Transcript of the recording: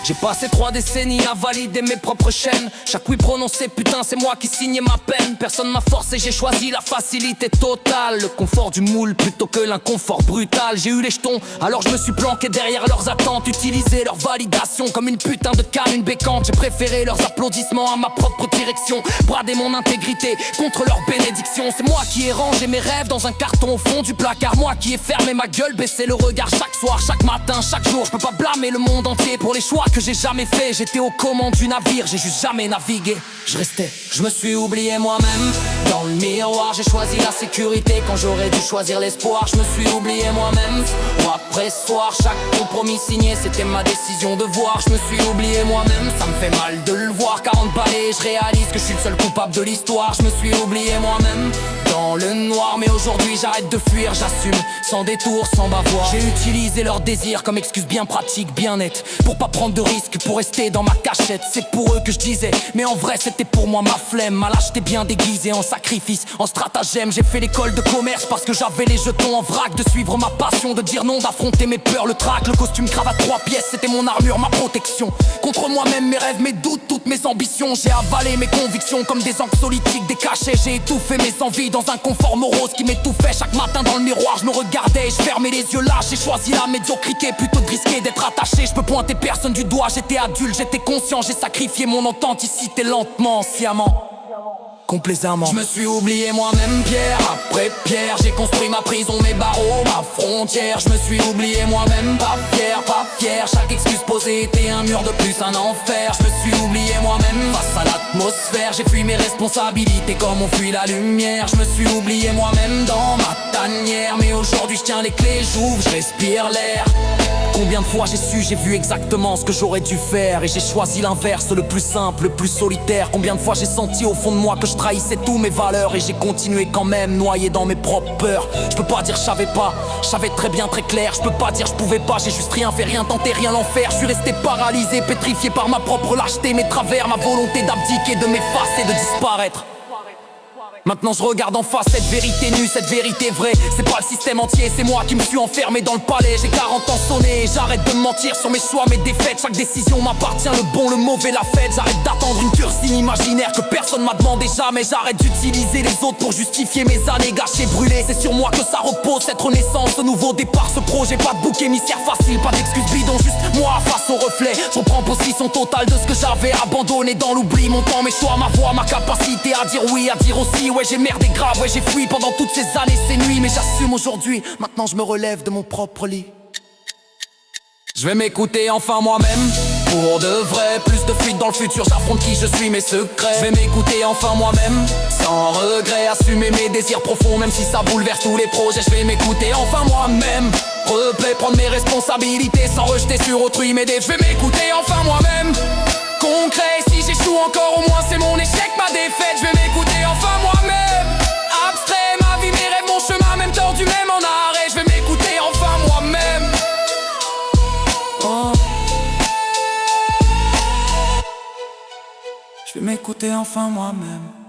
J'ai passé 3 décennies à valider mes propres chaînes. Chaque oui prononcé, putain c'est moi qui signais ma peine. Personne m'a forcé, j'ai choisi la facilité totale. Le confort du moule plutôt que l'inconfort brutal. J'ai eu les jetons, alors je me suis planqué derrière leurs attentes. Utilisé leur validation comme une putain de canne, une bécante. J'ai préféré leurs applaudissements à ma propre direction. Brader mon intégrité contre leur bénédiction. C'est moi qui ai rangé mes rêves dans un carton au fond du placard. Moi qui ai fermé ma gueule, baissé le regard chaque soir, chaque matin, chaque jour. Je peux pas blâmer le monde entier pour les choix que j'ai jamais fait. J'étais aux commandes du navire, j'ai juste jamais navigué. Je me suis oublié moi-même. Dans le miroir, j'ai choisi la sécurité quand j'aurais dû choisir l'espoir. Je me suis oublié moi-même. Soir après soir, chaque compromis signé, c'était ma décision de voir. Je me suis oublié moi-même, ça me fait mal de le voir. 40 balais, je réalise que je suis le seul coupable de l'histoire. Je me suis oublié moi-même dans le noir, mais aujourd'hui j'arrête de fuir, j'assume, sans détour, sans bavoir. J'ai utilisé leur désir comme excuse bien pratique, bien nette, pour pas prendre de risques, pour rester dans ma cachette. C'est pour eux que je disais, mais en vrai c'était pour moi ma flemme. Ma lâcheté bien déguisée en sacrifice, en stratagème. J'ai fait l'école de commerce parce que j'avais les jetons en vrac. De suivre ma passion, de dire non, d'affronter mes peurs, le trac. Le costume cravate 3 pièces, c'était mon armure, ma protection. Contre moi-même, mes rêves, mes doutes, toutes mes ambitions. J'ai avalé mes convictions comme des anxiolytiques, des cachets. J'ai étouffé mes envies dans un confort morose qui m'étouffait. Chaque matin dans le miroir, je me regardais, je fermais les yeux là. J'ai choisi la médiocrité plutôt de risquer d'être attaché. Je peux pointer personne du doigt, j'étais adulte, j'étais conscient. J'ai sacrifié mon authenticité lentement, sciemment, complaisamment. Je me suis oublié moi-même, pierre après pierre. J'ai construit ma prison, mes barreaux, ma frontière. Je me suis oublié moi-même, pas fier. Chaque excuse posée était un mur de plus, un enfer. Je me suis oublié moi-même face à l'atmosphère. J'ai fui mes responsabilités comme on fuit la lumière. Je me suis oublié moi-même dans ma tanière. Mais aujourd'hui je tiens les clés, j'ouvre, je respire l'air. Combien de fois j'ai vu exactement ce que j'aurais dû faire. Et j'ai choisi l'inverse, le plus simple, le plus solitaire. Combien de fois j'ai senti au fond de moi que je trahissais tous mes valeurs. Et j'ai continué quand même, noyé dans mes propres peurs. Je peux pas dire je savais pas, je savais très bien, très clair. Je peux pas dire je pouvais pas, j'ai juste rien fait, rien tenté, rien l'enfer. Je suis resté paralysé, pétrifié par ma propre lâcheté. Mes travers, ma volonté d'abdiquer, de m'effacer, de disparaître. Maintenant je regarde en face cette vérité nue, cette vérité vraie. C'est pas le système entier, c'est moi qui me suis enfermé dans le palais. J'ai 40 ans sonné, j'arrête de me mentir sur mes choix, mes défaites. Chaque décision m'appartient, le bon, le mauvais, la fête. J'arrête d'attendre une cursine imaginaire que personne m'a demandé jamais. J'arrête d'utiliser les autres pour justifier mes années gâchées, brûlées. C'est sur moi que ça repose, cette renaissance, ce nouveau départ, ce projet. Pas de bouc émissaire facile, pas d'excuses bidons, juste moi face au reflet. Je reprends possession totale de ce que j'avais abandonné dans l'oubli. Mon temps, mes choix, ma voix, ma capacité à dire oui, à dire aussi. Ouais j'ai merdé grave, ouais j'ai fui pendant toutes ces années, ces nuits. Mais j'assume aujourd'hui, maintenant je me relève de mon propre lit. Je vais m'écouter enfin moi-même, pour de vrai. Plus de fuite dans le futur, j'affronte qui je suis, mes secrets. Je vais m'écouter enfin moi-même, sans regret. Assumer mes désirs profonds, même si ça bouleverse tous les projets. Je vais m'écouter enfin moi-même, replay, prendre mes responsabilités sans rejeter sur autrui mes défauts. Je vais m'écouter enfin moi-même, concret. Si j'échoue encore, au moins c'est mon échec, ma défaite. Je vais m'écouter enfin moi-même, abstrait, ma vie, mes rêves, mon chemin, même tordu, même en arrêt. Je vais m'écouter enfin moi-même. Oh. Je vais m'écouter enfin moi-même.